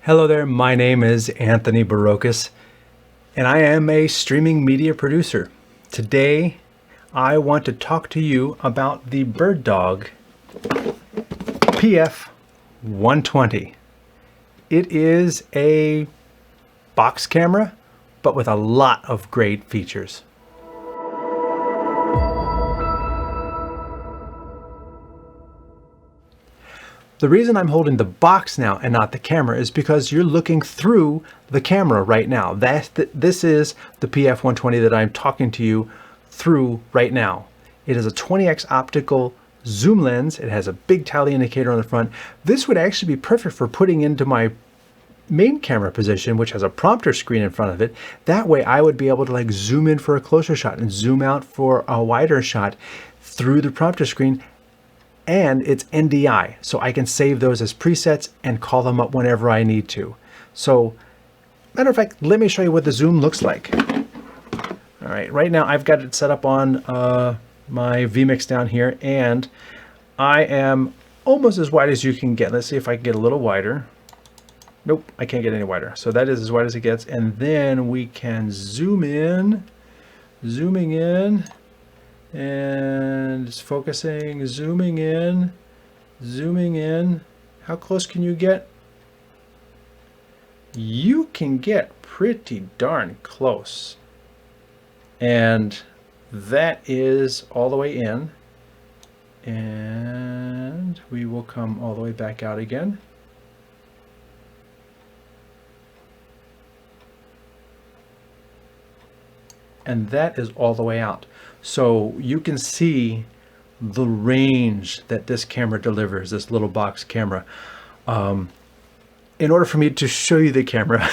Hello there, my name is Anthony Barocas, and I am a streaming media producer. Today, I want to talk to you about the BirdDog PF120. It is a box camera, but with a lot of great features. The reason I'm holding the box now and not the camera is because you're looking through the camera right now. This is the PF120 that I'm talking to you through right now. It is a 20x optical zoom lens. It has a big tally indicator on the front. This would actually be perfect for putting into my main camera position, which has a prompter screen in front of it. That way I would be able to zoom in for a closer shot and zoom out for a wider shot through the prompter screen. And it's NDI, so I can save those as presets and call them up whenever I need to. So, matter of fact, let me show you what the zoom looks like. All right, right now I've got it set up on my vMix down here, and I am almost as wide as you can get. Let's see if I can get a little wider. Nope, I can't get any wider. So that is as wide as it gets, and then we can zoom in, zooming in, and it's focusing, zooming in, zooming in. How close can you get? You can get pretty darn close. And that is all the way in. And we will come all the way back out again. And that is all the way out. So you can see the range that this camera delivers, this little box camera. In order for me to show you the camera,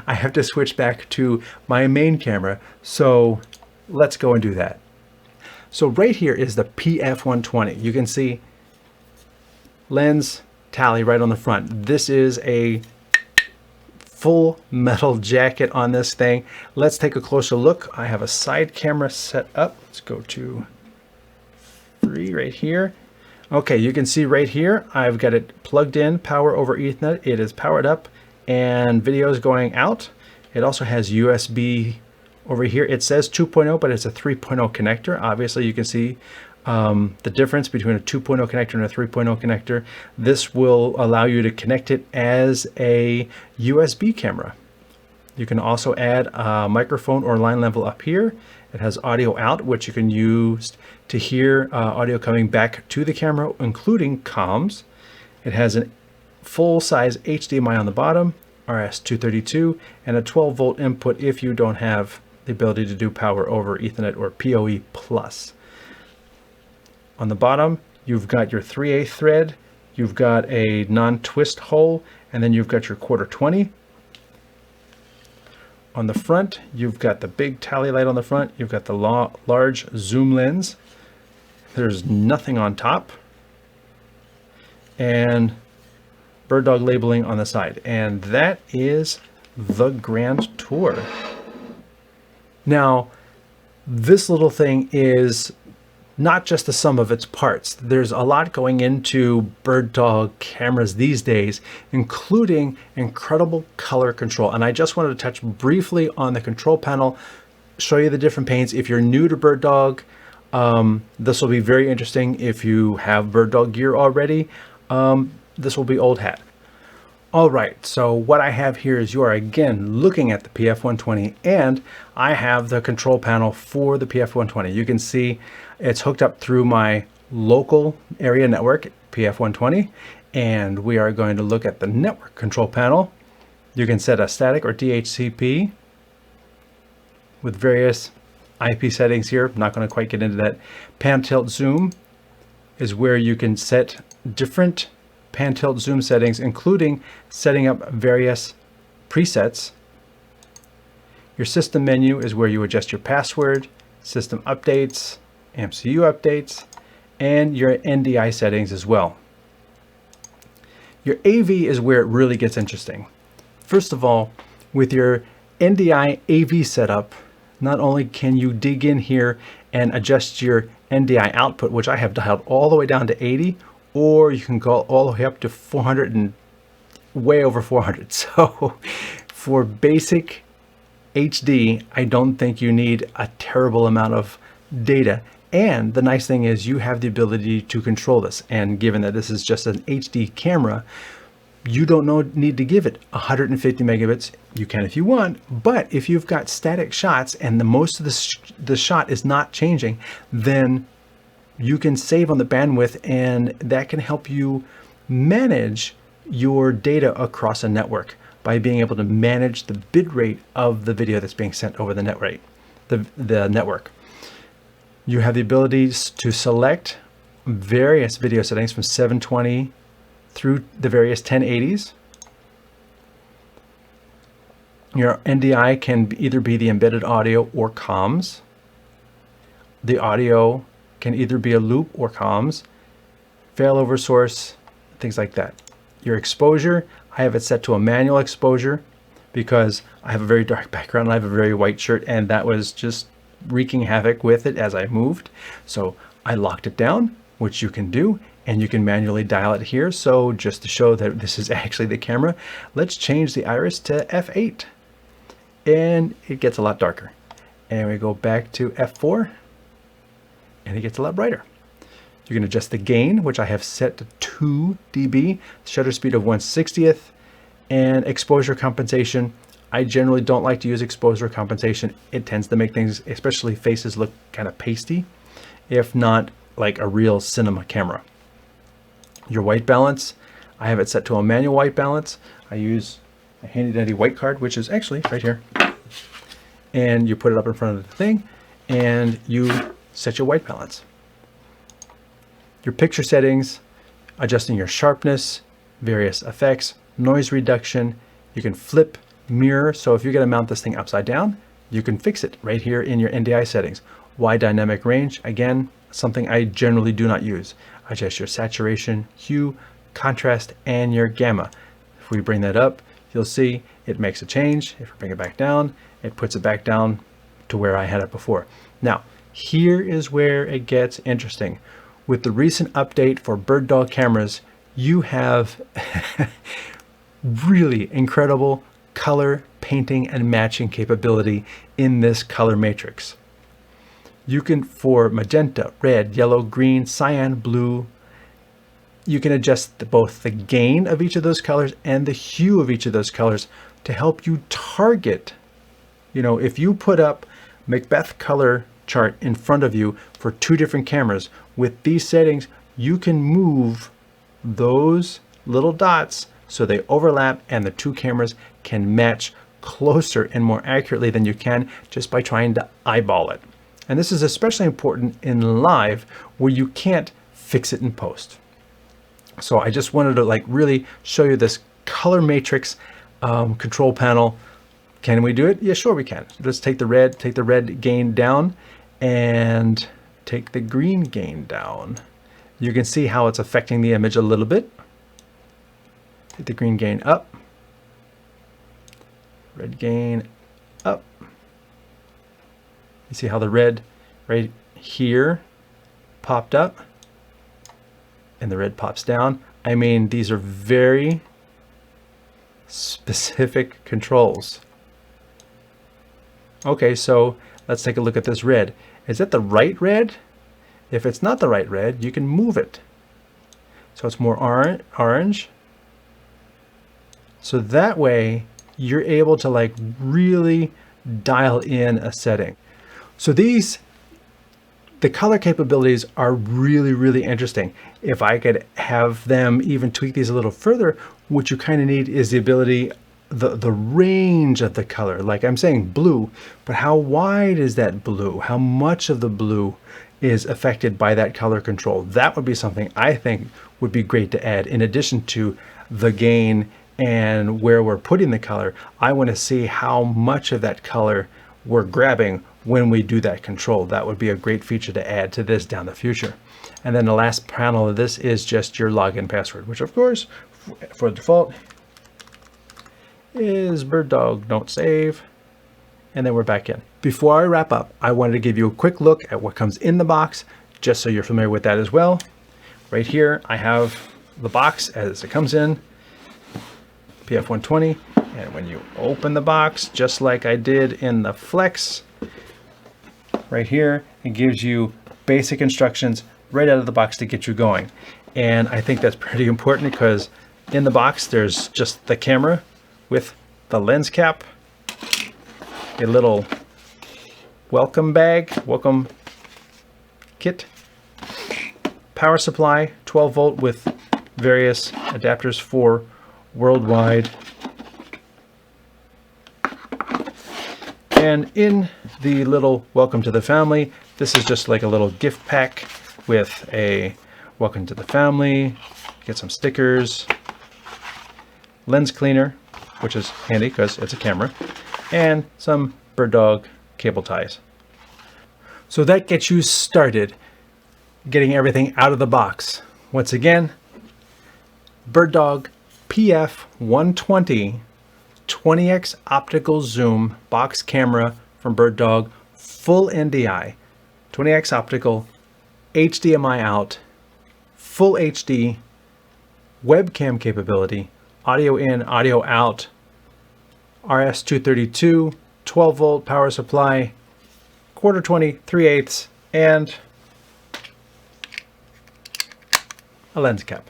I have to switch back to my main camera. So let's go and do that. So right here is the PF120. You can see lens tally right on the front. This is a full metal jacket on this thing. Let's take a closer look. I have a side camera set up. Let's go to 3 right here. Okay, you can see right here, I've got it plugged in, power over Ethernet. It is powered up and video is going out. It also has USB over here. It says 2.0, but it's a 3.0 connector. Obviously, you can see the difference between a 2.0 connector and a 3.0 connector. This will allow you to connect it as a USB camera. You can also add a microphone or line level up here. It has audio out, which you can use to hear audio coming back to the camera, including comms. It has a full-size HDMI on the bottom, RS-232, and a 12-volt input if you don't have the ability to do power over Ethernet or PoE+. On the bottom, you've got your 3/8 thread, you've got a non-twist hole, and then you've got your 1/4-20. On the front, you've got the big tally light on the front, you've got the large zoom lens. There's nothing on top. And BirdDog labeling on the side. And that is the grand tour. Now, this little thing is not just the sum of its parts. There's a lot going into BirdDog cameras these days, including incredible color control. And I just wanted to touch briefly on the control panel, show you the different panes. If you're new to BirdDog, this will be very interesting. If you have BirdDog gear already, this will be old hat. All right, so what I have here is you are again looking at the PF120, and I have the control panel for the PF120. You can see it's hooked up through my local area network, PF120, and we are going to look at the network control panel. You can set a static or DHCP with various IP settings here. I'm not going to quite get into that. Pan tilt zoom is where you can set different pan tilt zoom settings, including setting up various presets. Your system menu is where you adjust your password, system updates, MCU updates, and your NDI settings as well. Your AV is where it really gets interesting. First of all, with your NDI AV setup, not only can you dig in here and adjust your NDI output, which I have dialed all the way down to 80, or you can go all the way up to 480 way over 400. So for basic HD, I don't think you need a terrible amount of data. And the nice thing is you have the ability to control this. And given that this is just an HD camera, you don't need to give it 150 megabits. You can if you want, but if you've got static shots and most of the shot is not changing, then you can save on the bandwidth, and that can help you manage your data across a network by being able to manage the bit rate of the video that's being sent over the the network. You have the ability to select various video settings from 720 through the various 1080s. Your NDI can either be the embedded audio or comms. The audio can either be a loop or comms, failover source, things like that. Your exposure, I have it set to a manual exposure because I have a very dark background and I have a very white shirt, and that was just wreaking havoc with it as I moved. So I locked it down, which you can do, and you can manually dial it here. So just to show that this is actually the camera, let's change the iris to f8, and it gets a lot darker. And we go back to f4, and it gets a lot brighter. You can adjust the gain, which I have set to 2 dB, shutter speed of 1/60th, and exposure compensation. I generally don't like to use exposure compensation. It tends to make things, especially faces, look kind of pasty, if not like a real cinema camera. Your white balance, I have it set to a manual white balance. I use a handy dandy white card, which is actually right here. And you put it up in front of the thing and you set your white balance. Your picture settings, adjusting your sharpness, various effects, noise reduction. You can flip, mirror. So if you're going to mount this thing upside down, you can fix it right here in your NDI settings. Wide dynamic range, again, something I generally do not use. Adjust your saturation, hue, contrast, and your gamma. If we bring that up, you'll see it makes a change. If we bring it back down, it puts it back down to where I had it before. Now, here is where it gets interesting. With the recent update for BirdDog cameras, you have really incredible color painting and matching capability in this color matrix. You can, for magenta, red, yellow, green, cyan, blue, you can adjust both the gain of each of those colors and the hue of each of those colors to help you target. You know, if you put up Macbeth color chart in front of you for 2 different cameras, with these settings, you can move those little dots so they overlap and the 2 cameras can match closer and more accurately than you can just by trying to eyeball it. And this is especially important in live where you can't fix it in post. So I just wanted to like really show you this color matrix control panel. Can we do it? Yeah, sure we can. Let's take the red gain down and take the green gain down. You can see how it's affecting the image a little bit. Take the green gain up, red gain up. You see how the red right here popped up and the red pops down. I mean, these are very specific controls. Okay, so let's take a look at this red. Is that the right red? If it's not the right red, you can move it. So it's more orange. So that way you're able to like really dial in a setting. So the color capabilities are really, really interesting. If I could have them even tweak these a little further, what you kind of need is the ability, the range of the color. Like I'm saying blue, but how wide is that blue? How much of the blue is affected by that color control? That would be something I think would be great to add. In addition to the gain and where we're putting the color, I want to see how much of that color we're grabbing when we do that control. That would be a great feature to add to this down the future. And then the last panel of this is just your login password, which of course, for default, is BirdDog, don't save, and then we're back in. Before I wrap up, I wanted to give you a quick look at what comes in the box, just so you're familiar with that as well. Right here, I have the box as it comes in. PF120. And when you open the box, just like I did in the Flex, right here, it gives you basic instructions right out of the box to get you going. And I think that's pretty important because in the box, there's just the camera with the lens cap, a little welcome bag, welcome kit, power supply, 12 volt with various adapters for worldwide. And in the little welcome to the family, this is just like a little gift pack with a welcome to the family, get some stickers, lens cleaner, which is handy because it's a camera, and some BirdDog cable ties. So that gets you started getting everything out of the box. Once again, BirdDog PF120 20x optical zoom box camera from BirdDog, full NDI, 20x optical, HDMI out, full HD, webcam capability, audio in, audio out, RS-232, 12 volt power supply, 1/4 3/8, and a lens cap.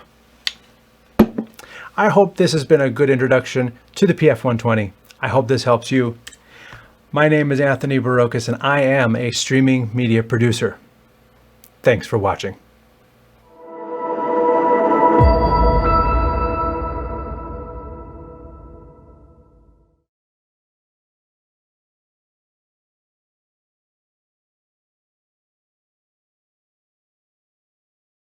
I hope this has been a good introduction to the PF120. I hope this helps you. My name is Anthony Barocas and I am a streaming media producer. Thanks for watching.